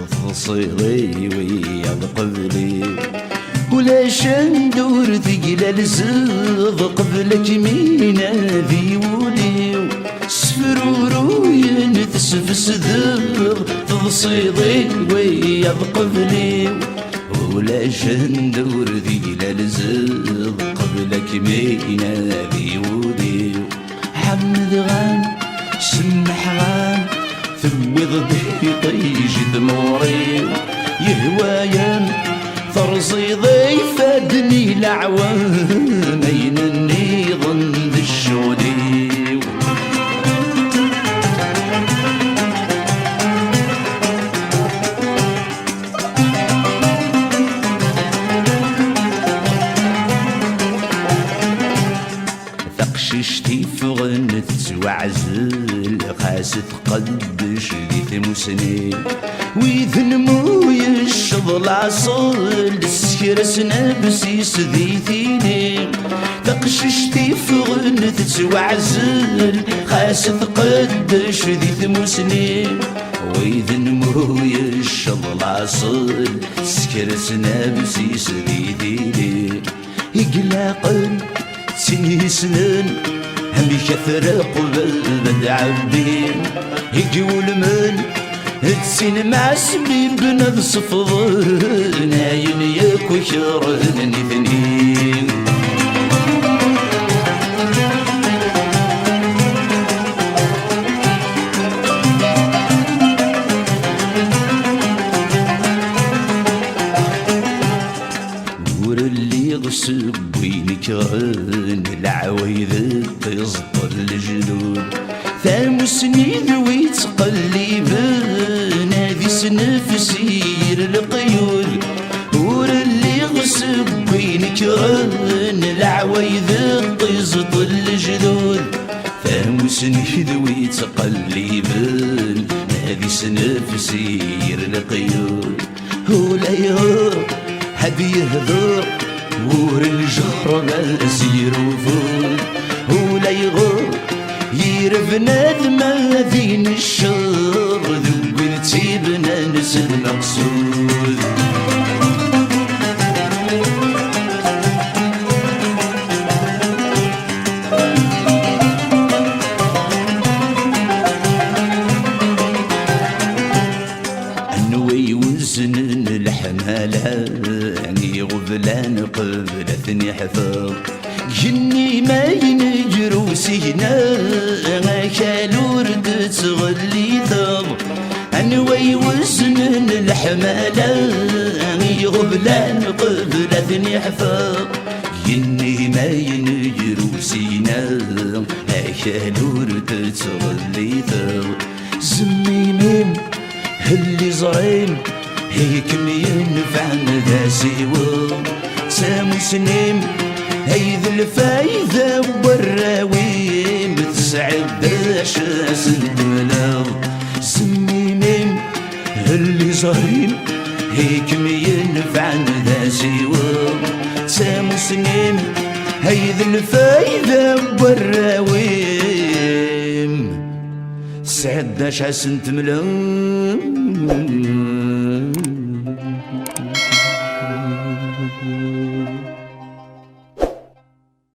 تفصيلي ويا قبلي ولاش ندور ثقيلة لزغ قبلك مين ذي ولي سفرورو ينتسفس ذغ تفصيلي ويا قبلي ولاش ندور ثقيلة لزغ قبلك مين ذي ولي حمد غان سمح غان ثوض بي طيج دموري يهوايا ثرصي ضيف فادني العوام ينني ضند الشولي ثقششتي فغنت وعزل خاست قدش ديت مسنين ويذن موي الشضل عصل السكر سنبسي سديتيني تقششتي فغنت وعزل خاست قدش ديت مسنين ويذن موي الشضل عصل السكر سنبسي سديتيني يقلقن سني سنين هم كثر قبل بدعبين يقول من تسين مع سمين بنذ صفض ناين ياك وشرن اثنين نور اللي غصب وينك غن العوايد تزطل الجنون ثامسني ذوي تقلب نادي سنفسي القيود ور اللي غصب بينك رن العوايد تزطل الجنون ثامسني ذوي تقلب نادي سنفسي القيود هو لا يهر هدي يهدر ور الجهر مسير وفول ولا يغر يرف نادم ذين الشر ذوقتي بنانس المقصود انوي وزن الحمالة يعني غبلان قبلتني حفاظ جني ما ينجرو سينا كالور تغلي ثاب انوي وزن الحمالة غبلان قبلتني حفاظ جني ما ينجرو سينا كالور تغلي ثاب زمي من اللي زرين هيك ينفع ذا سيوا سامو سنين هيذ الفايدة والراوي متسعد عشاس البلاغ سميمين اللي زهرين هيك ينفع ذا سيوا سامو سنين هيذ الفايدة والراوي سعد عشاس تملام